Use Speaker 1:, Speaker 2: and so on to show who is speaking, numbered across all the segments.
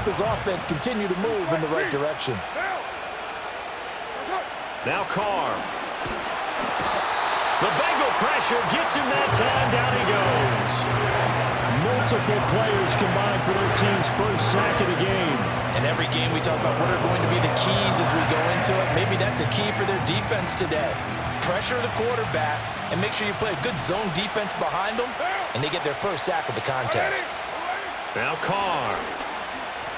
Speaker 1: his offense continue to move in the right direction.
Speaker 2: Now Carr. The Bengal pressure gets him that time. Down he goes.
Speaker 1: Multiple players combined for their team's first sack of the game.
Speaker 3: In every game we talk about what are going to be the keys as we go into it. Maybe that's a key for their defense today. Pressure the quarterback and make sure you play a good zone defense behind them, and they get their first sack of the contest.
Speaker 2: Now Carr.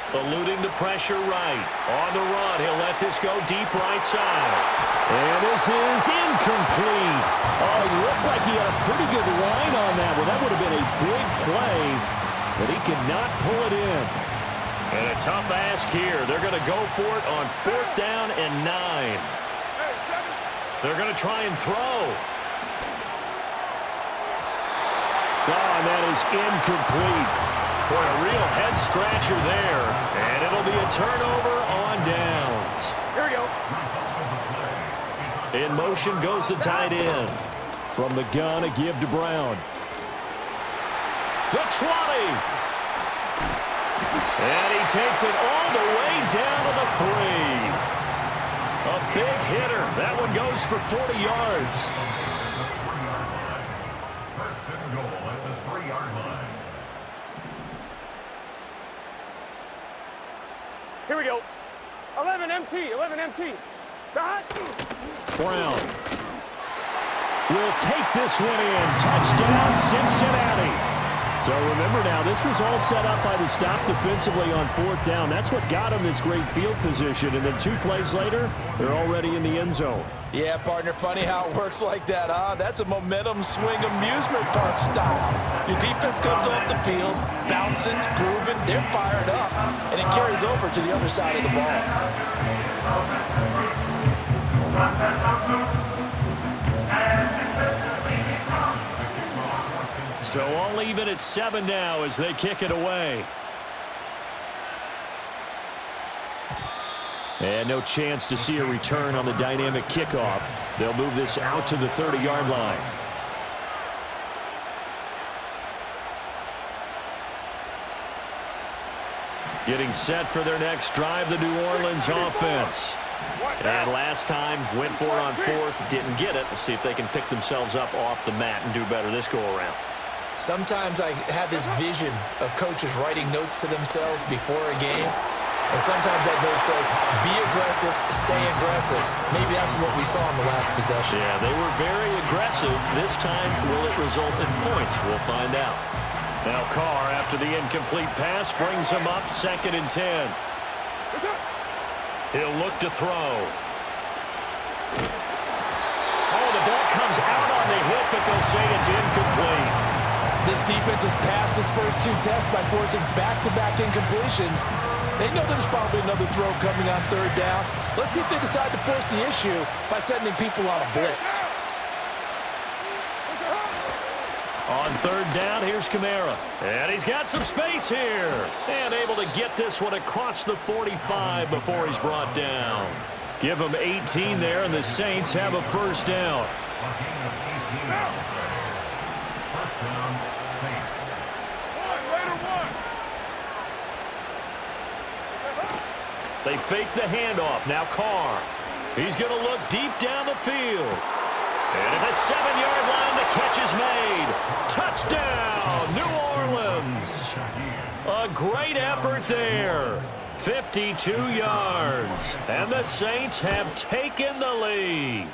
Speaker 2: Eluding the pressure right. On the run, he'll let this go deep right side.
Speaker 1: And this is incomplete. Oh, he looked like he had a pretty good line on that one. That would have been a big play, but he could not pull it in.
Speaker 2: And a tough ask here. They're going to go for it on 4th down and 9. They're going to try and throw.
Speaker 1: Oh, and that is incomplete.
Speaker 2: Boy, a real head-scratcher there. And it'll be a turnover on downs.
Speaker 4: Here we go.
Speaker 2: In motion goes the tight end.
Speaker 1: From the gun, a give to Brown.
Speaker 2: The 20. And he takes it all the way down to the 3. A big hitter. That one goes for 40 yards.
Speaker 4: Here we go. 11 MT, 11 MT. Shot.
Speaker 1: Brown will take this one in. Touchdown, Cincinnati. So remember now, this was all set up by the stop defensively on 4th down. That's what got him this great field position. And then 2 plays later, they're already in the end zone.
Speaker 3: Yeah, partner, funny how it works like that, huh? That's a momentum swing amusement park style. Your defense comes off the field, bouncing, grooving, they're fired up, and it carries over to the other side of the ball.
Speaker 2: So all even at 7 now as they kick it away.
Speaker 1: And no chance to see a return on the dynamic kickoff. They'll move this out to the 30-yard line. Getting set for their next drive, the New Orleans offense. And last time, went for it on 4th, didn't get it. We'll see if they can pick themselves up off the mat and do better this go-around.
Speaker 3: Sometimes I have this vision of coaches writing notes to themselves before a game. And sometimes that note says, be aggressive, stay aggressive. Maybe that's what we saw in the last possession.
Speaker 2: Yeah, they were very aggressive. This time, will it result in points? We'll find out. Now Carr, after the incomplete pass, brings him up 2nd and 10. He'll look to throw. Oh, the ball comes out on the hit, but they'll say it's incomplete.
Speaker 3: This defense has passed its first 2 tests by forcing back-to-back incompletions. They know there's probably another throw coming on 3rd down. Let's see if they decide to force the issue by sending people on a blitz.
Speaker 2: On 3rd down, here's Kamara. And he's got some space here. And able to get this one across the 45 before he's brought down. Give him 18 there, and the Saints have a 1st down. They fake the handoff. Now Carr. He's going to look deep down the field. And at the 7-yard line, the catch is made. Touchdown, New Orleans. A great effort there. 52 yards. And the Saints have taken the lead.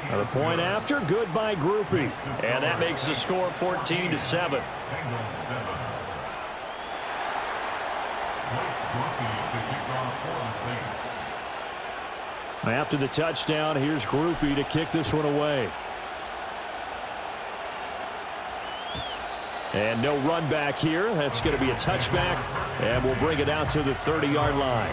Speaker 1: At a point after, good by Groupie.
Speaker 2: And that makes the score 14-7.
Speaker 1: After the touchdown, here's Groupie to kick this one away. And no run back here. That's going to be a touchback, and we'll bring it out to the 30-yard line.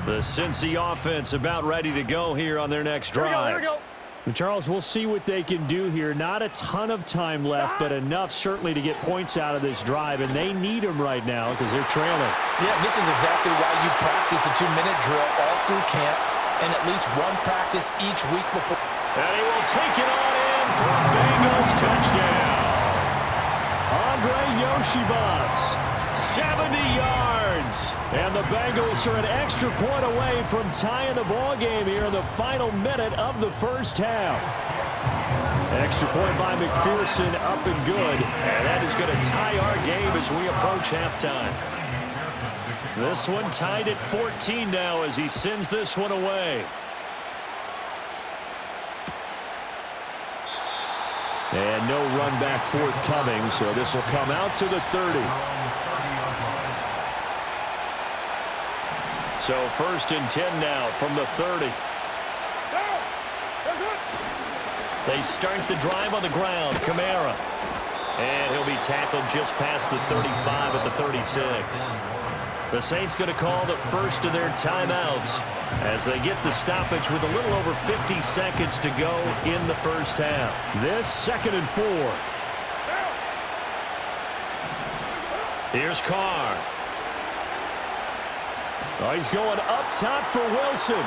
Speaker 2: The Cincy offense about ready to go here on their next drive.
Speaker 4: Here we go.
Speaker 1: And Charles, we'll see what they can do here. Not a ton of time left, but enough certainly to get points out of this drive, and they need them right now because they're trailing.
Speaker 3: Yeah, this is exactly why you practice a 2-minute drill all through camp and at least one practice each week before.
Speaker 2: And he will take it on in for a Bengals touchdown.
Speaker 1: On Yoshibas.
Speaker 2: 70 yards.
Speaker 1: And the Bengals are an extra point away from tying the ball game here in the final minute of the first half. Extra point by McPherson, up and good.
Speaker 2: And that is going to tie our game as we approach halftime. This one tied at 14 now as he sends this one away.
Speaker 1: And no run back forthcoming, so this will come out to the 30.
Speaker 2: So 1st and 10 now from the 30. They start the drive on the ground. Kamara. And he'll be tackled just past the 35 at the 36. The Saints going to call the first of their timeouts as they get the stoppage with a little over 50 seconds to go in the first half.
Speaker 1: This 2nd and 4.
Speaker 2: Here's Carr.
Speaker 1: Oh, he's going up top for Wilson.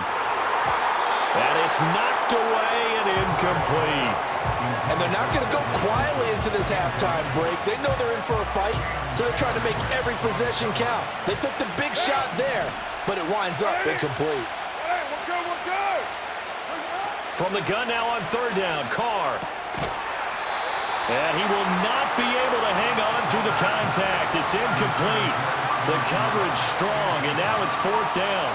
Speaker 2: And it's knocked away and incomplete.
Speaker 3: And they're not going to go quietly into this halftime break. They know they're in for a fight, so they're trying to make every possession count. They took the big shot there, but it winds up incomplete.
Speaker 2: From the gun now on 3rd down, Carr. And he will not be able to hang on to the contact. It's incomplete. The coverage strong, and now it's 4th down.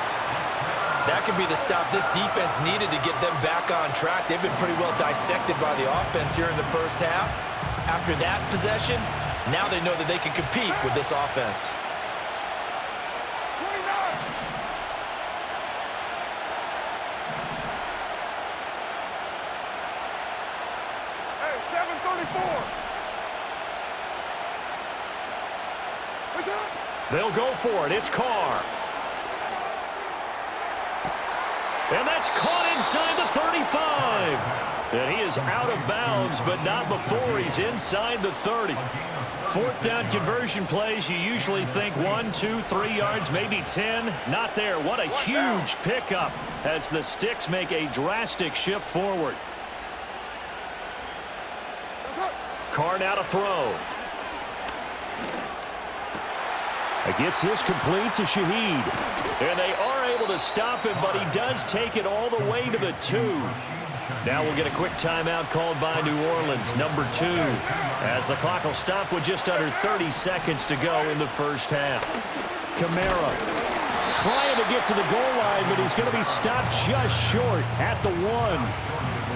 Speaker 3: That could be the stop this defense needed to get them back on track. They've been pretty well dissected by the offense here in the first half. After that possession, now they know that they can compete with this offense.
Speaker 4: 29. Hey, 7:34.
Speaker 2: They'll go for it. It's Carr. And that's caught inside the 35. And he is out of bounds, but not before he's inside the 30. 4th down conversion plays, you usually think 1, 2, 3 yards, maybe 10. Not there. What a huge pickup as the Sticks make a drastic shift forward. Carr now to throw.
Speaker 1: Gets this complete to Shaheed.
Speaker 2: And they are able to stop him, but he does take it all the way to the 2. Now we'll get a quick timeout called by New Orleans, number 2, as the clock will stop with just under 30 seconds to go in the first half.
Speaker 1: Kamara trying to get to the goal line, but he's going to be stopped just short at the 1.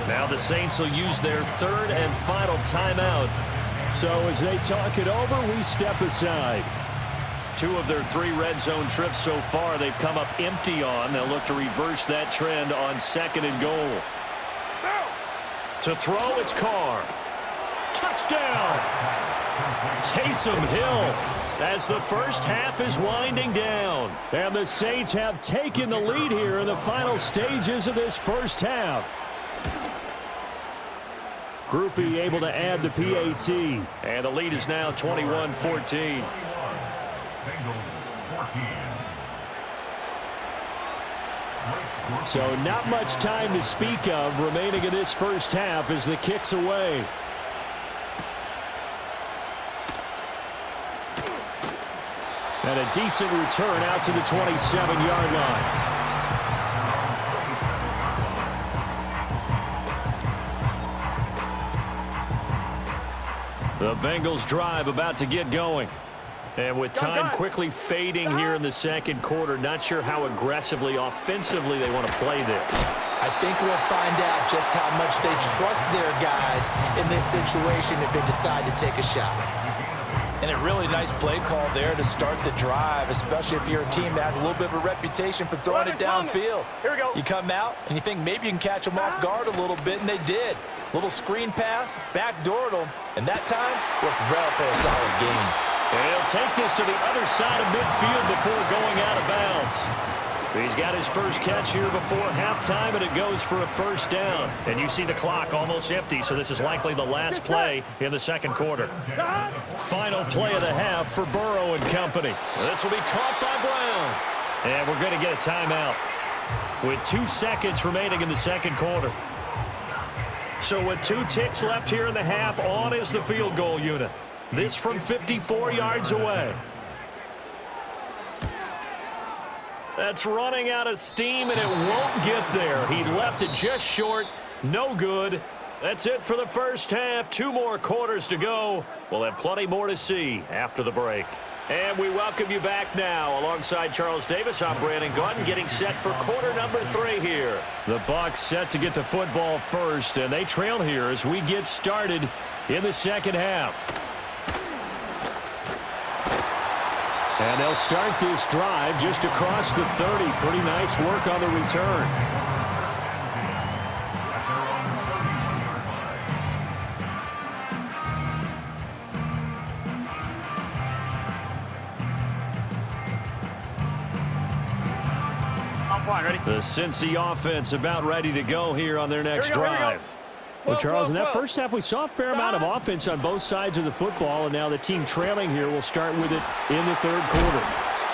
Speaker 2: Now the Saints will use their 3rd and final timeout.
Speaker 1: So as they talk it over, we step aside.
Speaker 2: 2 of their 3 red zone trips so far they've come up empty on. They'll look to reverse that trend on 2nd and goal. To throw, it's Carr. Touchdown! Taysom Hill as the first half is winding down.
Speaker 1: And the Saints have taken the lead here in the final stages of this first half. Groupie able to add the PAT.
Speaker 2: And the lead is now 21-14.
Speaker 1: So not much time to speak of remaining in this first half as the kick's away. And a decent return out to the 27-yard line.
Speaker 2: The Bengals drive about to get going. And with time quickly fading here in the second quarter, not sure how aggressively, offensively they want to play this.
Speaker 3: I think we'll find out just how much they trust their guys in this situation if they decide to take a shot. And a really nice play call there to start the drive, especially if you're a team that has a little bit of a reputation for throwing it downfield.
Speaker 4: Here we go.
Speaker 3: You come out and you think maybe you can catch them off guard a little bit, and they did. Little screen pass, backdoored them, and that time worked well for a solid gain.
Speaker 2: And he'll take this to the other side of midfield before going out of bounds. He's got his first catch here before halftime, and it goes for a first down. And you see the clock almost empty, so this is likely the last play in the second quarter. Final play of the half for Burrow and company. This will be caught by Brown. And we're going to get a timeout with 2 seconds remaining in the second quarter. So with 2 ticks left here in the half, on is the field goal unit. This from 54 yards away. That's running out of steam, and it won't get there. He left it just short. No good. That's it for the first half. 2 more quarters to go. We'll have plenty more to see after the break. And we welcome you back now. Alongside Charles Davis, I'm Brandon Gaudin, getting set for quarter number 3 here. The Bucs set to get the football first, and they trail here as we get started in the second half. And they'll start this drive just across the 30. Pretty nice work on the return.
Speaker 4: Ready?
Speaker 2: The Cincy offense about ready to go here on their next drive.
Speaker 1: Well, Charles, in that first half, we saw a fair amount of offense on both sides of the football, and now the team trailing here will start with it in the third quarter.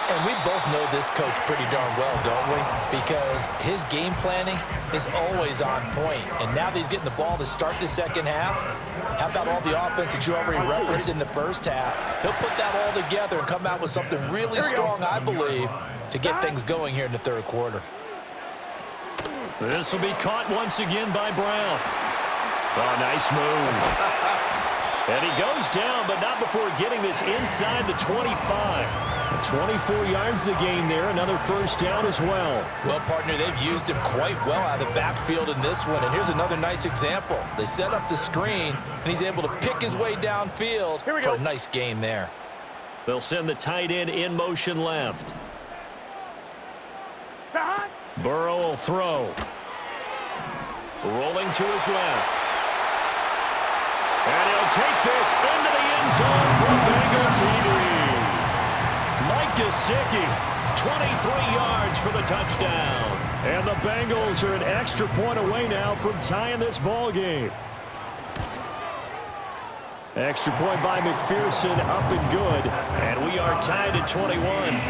Speaker 3: And we both know this coach pretty darn well, don't we? Because his game planning is always on point. And now that he's getting the ball to start the second half, how about all the offense that you already referenced in the first half? He'll put that all together and come out with something really strong, I believe, to get things going here in the third quarter.
Speaker 2: This will be caught once again by Brown. Oh, nice move. And he goes down, but not before getting this inside the 25. 24 yards to gain there. Another first down as well.
Speaker 3: Well, partner, they've used him quite well out of the backfield in this one. And here's another nice example. They set up the screen, and he's able to pick his way downfield for a nice gain there.
Speaker 2: They'll send the tight end in motion left. Burrow will throw. Rolling to his left. And he'll take this into the end zone for Bengal TD. Mike Gesicki, 23 yards for the touchdown.
Speaker 1: And the Bengals are an extra point away now from tying this ball game. Extra point by McPherson, up and good.
Speaker 2: And we are tied at 21.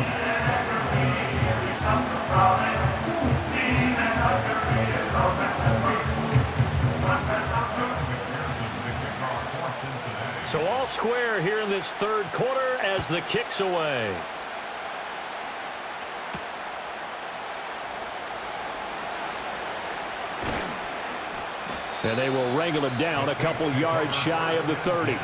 Speaker 2: So all square here in this third quarter as the kick's away.
Speaker 1: And they will wrangle him down a couple yards shy of the 30.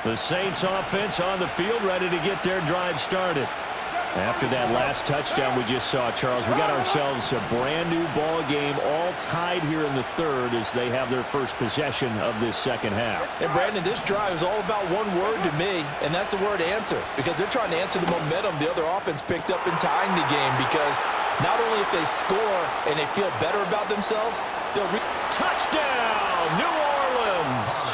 Speaker 1: The Saints offense on the field ready to get their drive started. After that last touchdown we just saw, Charles, we got ourselves a brand new ball game, all tied here in the third as they have their first possession of this second half.
Speaker 3: And Brandon, this drive is all about one word to me, and that's the word answer, because they're trying to answer the momentum the other offense picked up in tying the game, because not only if they score and they feel better about themselves, they'll
Speaker 2: touchdown, New Orleans.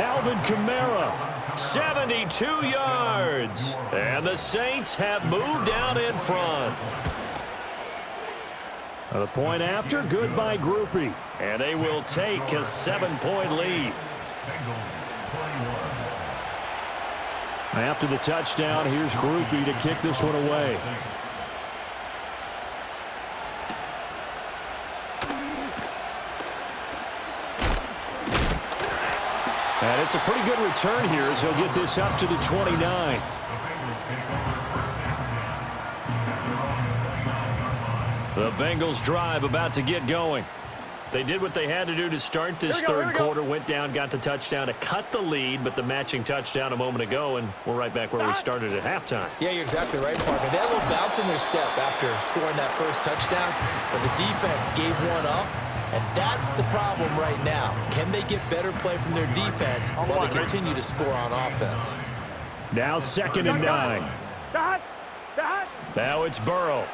Speaker 1: Alvin Kamara.
Speaker 2: 72 yards. And the Saints have moved out in front.
Speaker 1: The point after, good by Groupie.
Speaker 2: And they will take a 7-point lead.
Speaker 1: After the touchdown, here's Groupie to kick this one away. And it's a pretty good return here as he'll get this up to the 29.
Speaker 2: The Bengals drive about to get going. They did what they had to do to start this third quarter. Went down, got the touchdown to cut the lead, but the matching touchdown a moment ago, and we're right back where we started at halftime.
Speaker 3: Yeah, you're exactly right, partner. They had a little bounce in their step after scoring that first touchdown, but the defense gave one up. And that's the problem right now. Can they get better play from their defense while they continue to score on offense?
Speaker 1: Now 2nd and 9.
Speaker 2: Now it's Burrow.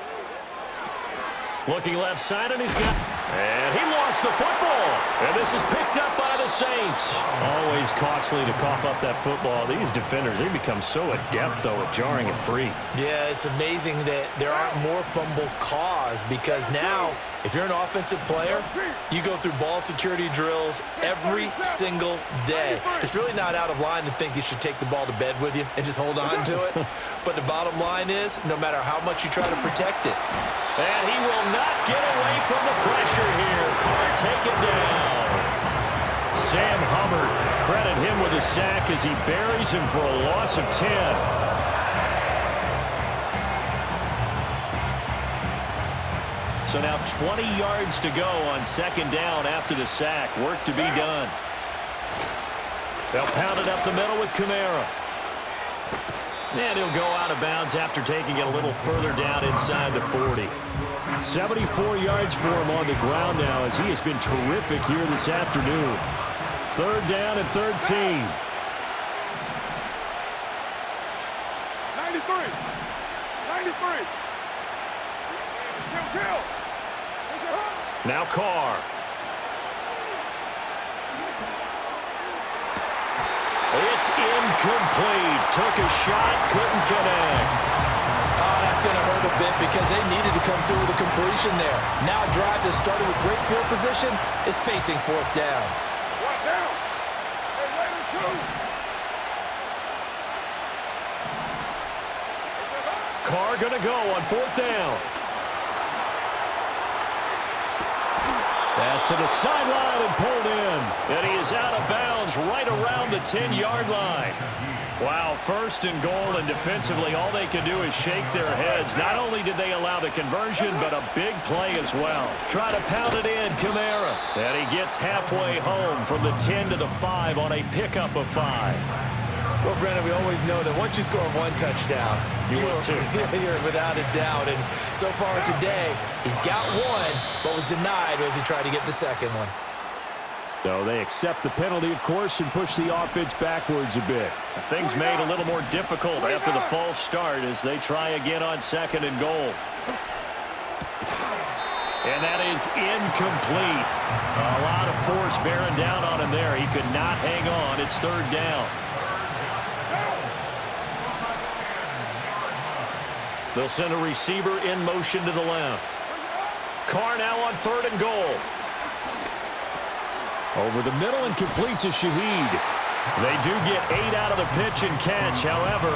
Speaker 2: Looking left side, and he's got... And he lost the football. And this is picked up by the Saints.
Speaker 1: Always costly to cough up that football. These defenders, they become so adept, though, at jarring it free.
Speaker 3: Yeah, it's amazing that there aren't more fumbles caused because now, if you're an offensive player, you go through ball security drills every single day. It's really not out of line to think you should take the ball to bed with you and just hold on to it. But the bottom line is, no matter how much you try to protect it.
Speaker 2: And he will not get away from the pressure here. Carr taken down.
Speaker 1: Sam Hubbard, credit him with a sack as he buries him for a loss of 10. So now 20 yards to go on second down after the sack. Work to be done. They'll pound it up the middle with Kamara. And he'll go out of bounds after taking it a little further down inside the 40. 74 yards for him on the ground now as he has been terrific here this afternoon. Third down and 13.
Speaker 4: 93. 93. Kill.
Speaker 1: Now Carr. It's incomplete. Took a shot, couldn't connect.
Speaker 3: Oh, that's going to hurt a bit because they needed to come through with a completion there. Now a drive that started with great field position is facing fourth down.
Speaker 4: One down. Hey, later, two.
Speaker 1: Carr going to go on fourth down. Pass to the sideline and pulled in. And he is out of bounds right around the 10-yard line. Wow, first and goal, and defensively all they can do is shake their heads. Not only did they allow the conversion, but a big play as well. Try to pound it in, Kamara. And he gets halfway home from the 10 to the 5 on a pickup of 5.
Speaker 3: Well, Brandon, we always know that once you score one touchdown, you're without a doubt. And so far today, he's got one, but was denied as he tried to get the second one.
Speaker 1: So they accept the penalty, of course, and push the offense backwards a bit. Things made a little more difficult after the false start as they try again on second and goal. And that is incomplete. A lot of force bearing down on him there. He could not hang on. It's third down. They'll send a receiver in motion to the left. Carr now on third and goal. Over the middle and complete to Shaheed. They do get 8 out of the pitch and catch. However,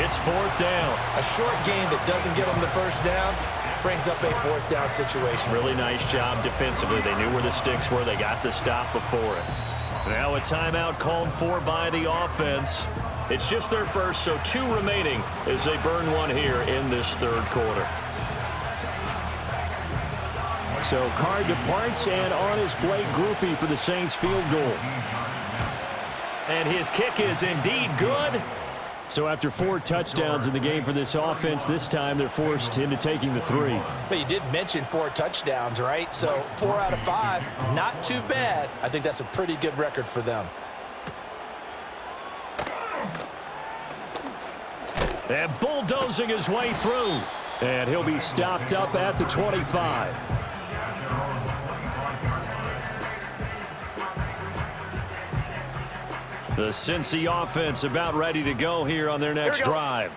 Speaker 1: it's fourth down.
Speaker 3: A short game that doesn't get them the first down brings up a fourth down situation.
Speaker 1: Really nice job defensively. They knew where the sticks were. They got the stop before it. Now a timeout called for by the offense. It's just their first, so 2 remaining as they burn one here in this third quarter. So Carr departs and on his Blake Groupie for the Saints field goal. And his kick is indeed good. So after 4 touchdowns in the game for this offense, this time they're forced into taking the 3.
Speaker 3: But you did mention 4 touchdowns, right? So 4 out of 5, not too bad. I think that's a pretty good record for them.
Speaker 1: And bulldozing his way through. And he'll be stopped up at the 25. The Cincy offense about ready to go here on their next drive.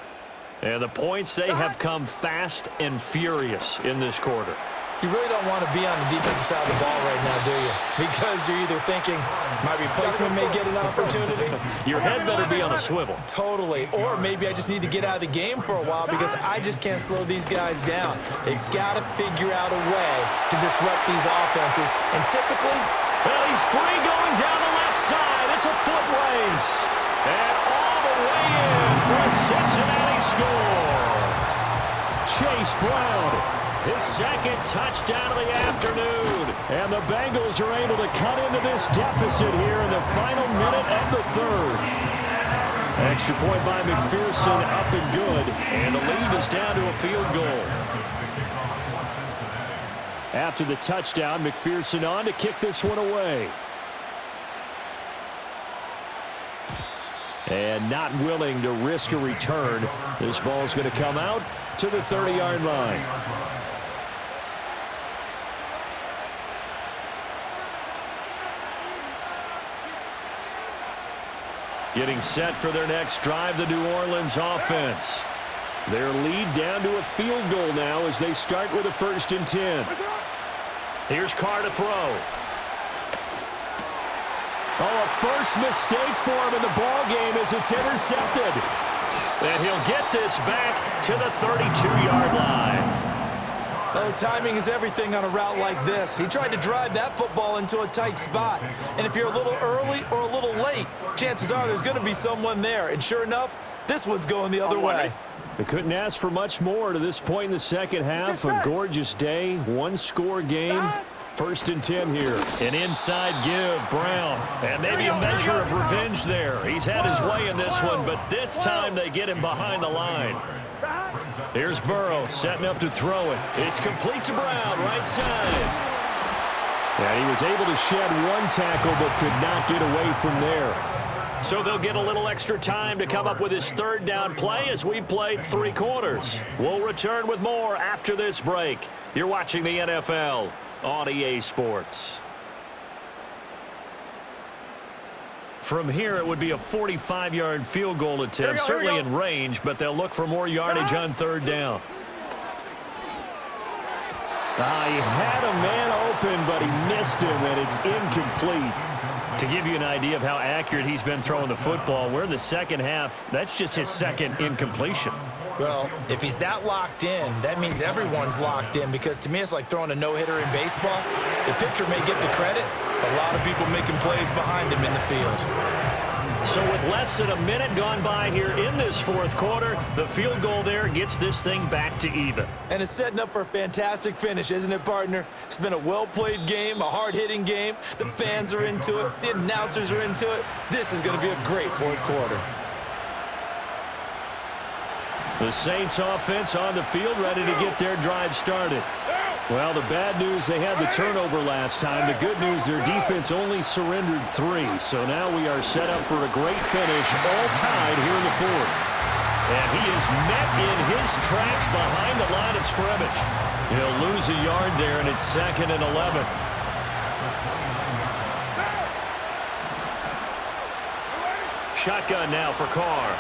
Speaker 1: And the points, they have come fast and furious in this quarter.
Speaker 3: You really don't want to be on the defensive side of the ball right now, do you? Because you're either thinking, my replacement may get an opportunity.
Speaker 1: Your head better be on a swivel.
Speaker 3: Totally. Or maybe I just need to get out of the game for a while because I just can't slow these guys down. They've got to figure out a way to disrupt these offenses. And typically,
Speaker 1: well, he's free going down the left side. It's a foot race. And all the way in for a Cincinnati score. Chase Brown. His second touchdown of the afternoon. And the Bengals are able to cut into this deficit here in the final minute of the third. Extra point by McPherson, up and good. And the lead is down to a field goal. After the touchdown, McPherson on to kick this one away. And not willing to risk a return. This ball's going to come out to the 30-yard line. Getting set for their next drive, the New Orleans offense. Their lead down to a field goal now as they start with a 1st and 10.
Speaker 2: Here's Carr to throw.
Speaker 1: Oh, a first mistake for him in the ball game as it's intercepted.
Speaker 2: And he'll get this back to the 32-yard line.
Speaker 3: Well, timing is everything on a route like this. He tried to drive that football into a tight spot. And if you're a little early or a little late, chances are there's going to be someone there. And sure enough, this one's going the other way.
Speaker 1: They couldn't ask for much more to this point in the second half. A gorgeous day, one-score game. 1st and 10 here.
Speaker 2: An inside give, Brown. And maybe a measure of revenge there. He's had his way in this one, but this time they get him behind the line. Here's Burrow setting up to throw it. It's complete to Brown, right side.
Speaker 1: And he was able to shed one tackle but could not get away from there.
Speaker 2: So they'll get a little extra time to come up with his 3rd down play as we've played 3 quarters. We'll return with more after this break. You're watching the NFL on EA Sports. From here, it would be a 45-yard field goal attempt, certainly in range, but they'll look for more yardage on 3rd down.
Speaker 1: He had a man open, but he missed him, and it's incomplete.
Speaker 2: To give you an idea of how accurate he's been throwing the football, we're in the second half. That's just his 2nd incompletion.
Speaker 3: Well, if he's that locked in, that means everyone's locked in, because to me it's like throwing a no-hitter in baseball. The pitcher may get the credit, but a lot of people making plays behind him in the field.
Speaker 2: So with less than a minute gone by here in this 4th quarter, the field goal there gets this thing back to even.
Speaker 3: And it's setting up for a fantastic finish, isn't it, partner? It's been a well-played game, a hard-hitting game. The fans are into it. The announcers are into it. This is going to be a great 4th quarter.
Speaker 1: The Saints offense on the field, ready to get their drive started. Well, the bad news, they had the turnover last time. The good news, their defense only surrendered 3. So now we are set up for a great finish, all tied here in the 4th.
Speaker 2: And he is met in his tracks behind the line of scrimmage.
Speaker 1: He'll lose a yard there, and it's 2nd and 11.
Speaker 2: Shotgun now for Carr.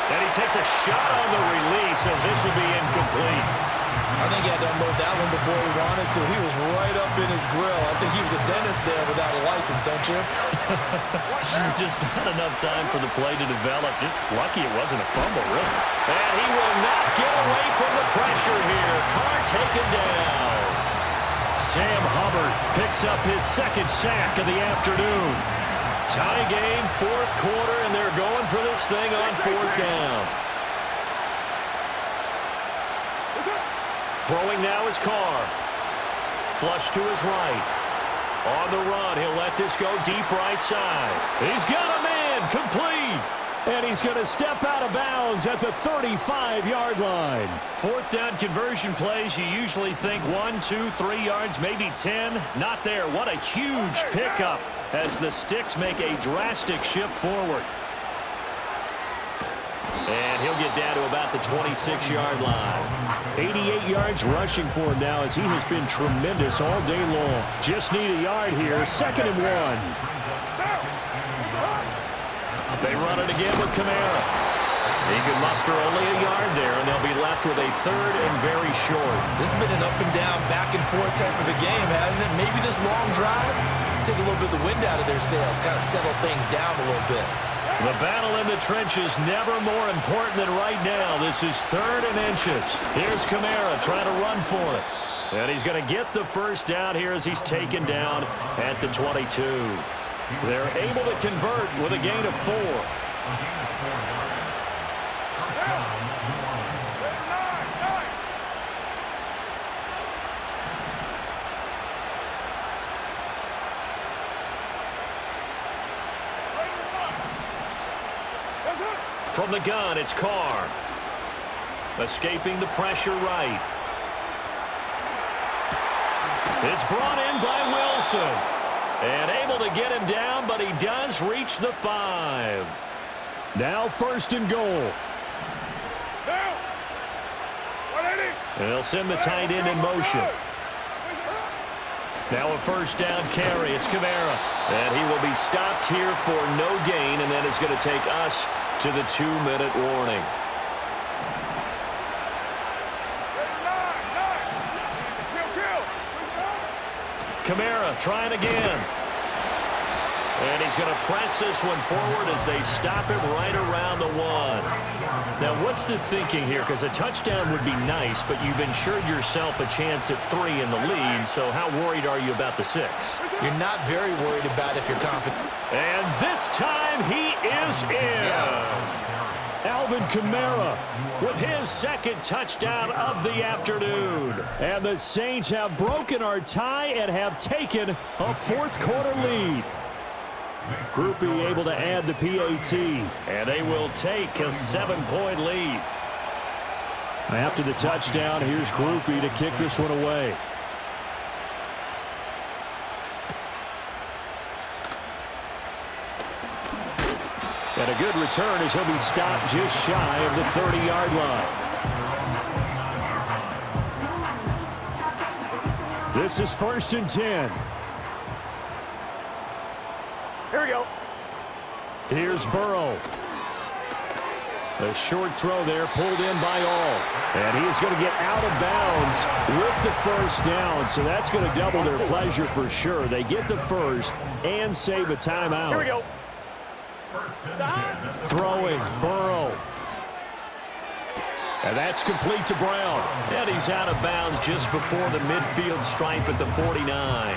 Speaker 2: And he takes a shot on the release as this will be incomplete.
Speaker 3: I think he had to unload that one before he wanted to. He was right up in his grill. I think he was a dentist there without a license, don't you?
Speaker 2: Just not enough time for the play to develop. Just lucky it wasn't a fumble, really. And he will not get away from the pressure here. Carr taken down.
Speaker 1: Sam Hubbard picks up his 2nd sack of the afternoon.
Speaker 2: Tie game, 4th quarter, and they're going for this thing on 4th down. Throwing now is Carr. Flush to his right. On the run, he'll let this go deep right side. He's got a man, complete.
Speaker 1: And he's going to step out of bounds at the 35-yard line.
Speaker 2: 4th down conversion plays, you usually think 1, 2, 3 yards, maybe 10. Not there. What a huge pickup as the Sticks make a drastic shift forward. And he'll get down to about the 26-yard line.
Speaker 1: 88 yards rushing for him now as he has been tremendous all day long. Just need a yard here. 2nd and 1.
Speaker 2: They run it again with Kamara. He can muster only a yard there, and they'll be left with a 3rd and very short.
Speaker 3: This has been an up-and-down, back-and-forth type of a game, hasn't it? Maybe this long drive take a little bit of the wind out of their sails, kind of settle things down a little bit.
Speaker 2: The battle in the trenches never more important than right now. This is 3rd and inches. Here's Kamara trying to run for it. And he's going to get the 1st down here as he's taken down at the 22. They're able to convert with a gain of 4. From the gun, it's Carr. Escaping the pressure right. It's brought in by Wilson. And able to get him down, but he does reach the 5.
Speaker 1: Now 1st and goal.
Speaker 2: And they'll send the tight end in motion. Now a first down carry. It's Kamara. And he will be stopped here for no gain, and that is going to take us to the 2-minute warning. Kamara trying again. And he's going to press this one forward as they stop him right around the 1. Now, what's the thinking here? Because a touchdown would be nice, but you've ensured yourself a chance at 3 in the lead, so how worried are you about the 6?
Speaker 3: You're not very worried about it if you're confident.
Speaker 2: And this time he is in.
Speaker 3: Yes.
Speaker 1: Alvin Kamara with his second touchdown of the afternoon. And the Saints have broken our tie and have taken a fourth-quarter lead. Groupie able to add the PAT.
Speaker 2: And they will take a 7-point lead.
Speaker 1: After the touchdown, here's Groupie to kick this one away. And a good return as he'll be stopped just shy of the 30-yard line. This is 1st and 10.
Speaker 4: Here we go.
Speaker 1: Here's Burrow. A short throw there, pulled in by all. And he is going to get out of bounds with the first down. So that's going to double their pleasure for sure. They get the first and save a timeout.
Speaker 4: Here we go.
Speaker 1: Throwing, Burrow. And that's complete to Brown.
Speaker 2: And he's out of bounds just before the midfield stripe at the 49.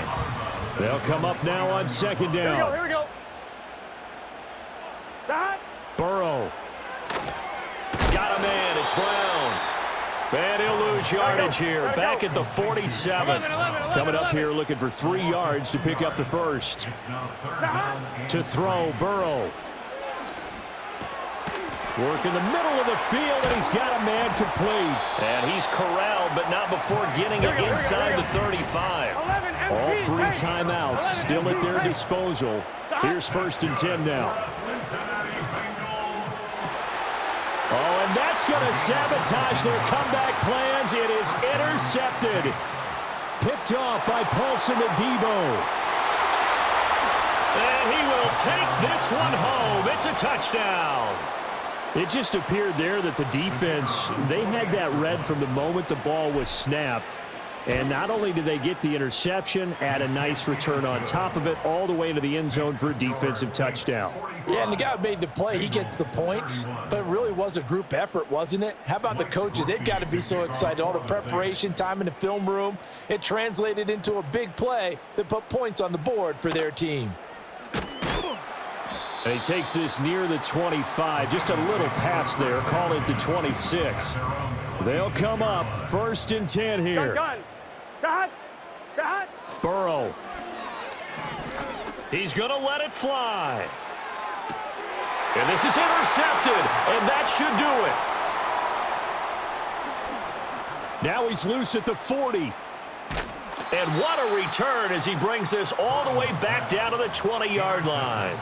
Speaker 1: They'll come up now on 2nd down.
Speaker 4: Here we go. Stop.
Speaker 1: Burrow.
Speaker 2: Got a man. It's Brown. And he'll lose yardage here. Back at the 47.
Speaker 1: Coming up here looking for 3 yards to pick up the first. To throw, Burrow. Work in the middle of the field, and he's got a man complete.
Speaker 2: And he's corralled, but not before getting it inside the 35.
Speaker 1: All 3 timeouts still at their disposal. Here's 1st and 10 now. Oh, and that's going to sabotage their comeback plans. It is intercepted. Picked off by Paulson Adebo.
Speaker 2: And he will take this one home. It's a touchdown.
Speaker 1: It just appeared there that the defense, they had that read from the moment the ball was snapped. And not only did they get the interception, add a nice return on top of it, all the way to the end zone for a defensive touchdown.
Speaker 3: Yeah, and the guy who made the play, he gets the points, but it really was a group effort, wasn't it? How about the coaches? They've got to be so excited. All the preparation, time in the film room, it translated into a big play that put points on the board for their team.
Speaker 1: And he takes this near the 25. Just a little pass there. Call it the 26. They'll come up 1st and 10 here.
Speaker 4: Gun.
Speaker 1: Burrow.
Speaker 2: He's going to let it fly. And this is intercepted, and that should do it.
Speaker 1: Now he's loose at the 40.
Speaker 2: And what a return as he brings this all the way back down to the 20-yard line.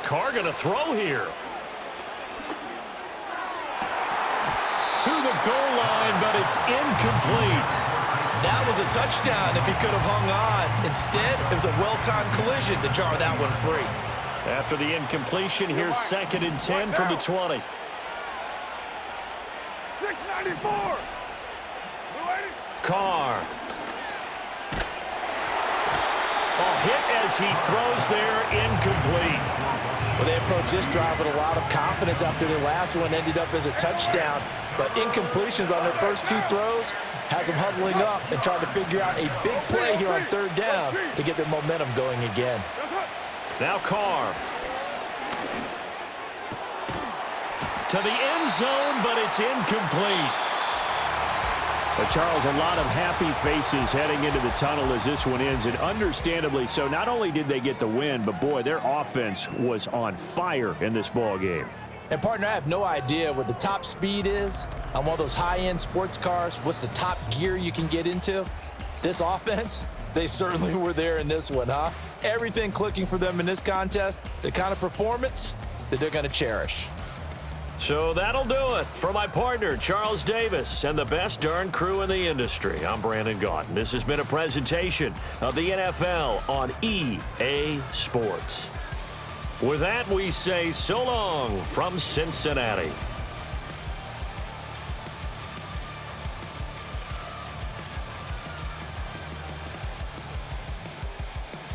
Speaker 1: Carr going to throw here. To the goal line, but it's incomplete.
Speaker 3: That was a touchdown if he could have hung on. Instead, it was a well-timed collision to jar that one free.
Speaker 2: After the incompletion, here's 2nd and 10 from the 20.
Speaker 4: 694.
Speaker 2: Carr. Hit as he throws there, incomplete.
Speaker 3: Well, they approached this drive with a lot of confidence after their last one ended up as a touchdown. But incompletions on their first 2 throws has them huddling up and trying to figure out a big play here on 3rd down to get their momentum going again.
Speaker 2: Now Carr. To the end zone, but it's incomplete.
Speaker 1: But Charles, a lot of happy faces heading into the tunnel as this one ends, and understandably so. Not only did they get the win, but boy, their offense was on fire in this ball game.
Speaker 3: And partner, I have no idea what the top speed is on one of those high-end sports cars. What's the top gear you can get into? This offense, They certainly were there in this one, huh? Everything clicking for them in this contest, the kind of performance that they're going to cherish.
Speaker 2: So that'll do it. For my partner, Charles Davis, and the best darn crew in the industry, I'm Brandon Gaudin. This has been a presentation of the NFL on EA Sports. With that, we say so long from Cincinnati.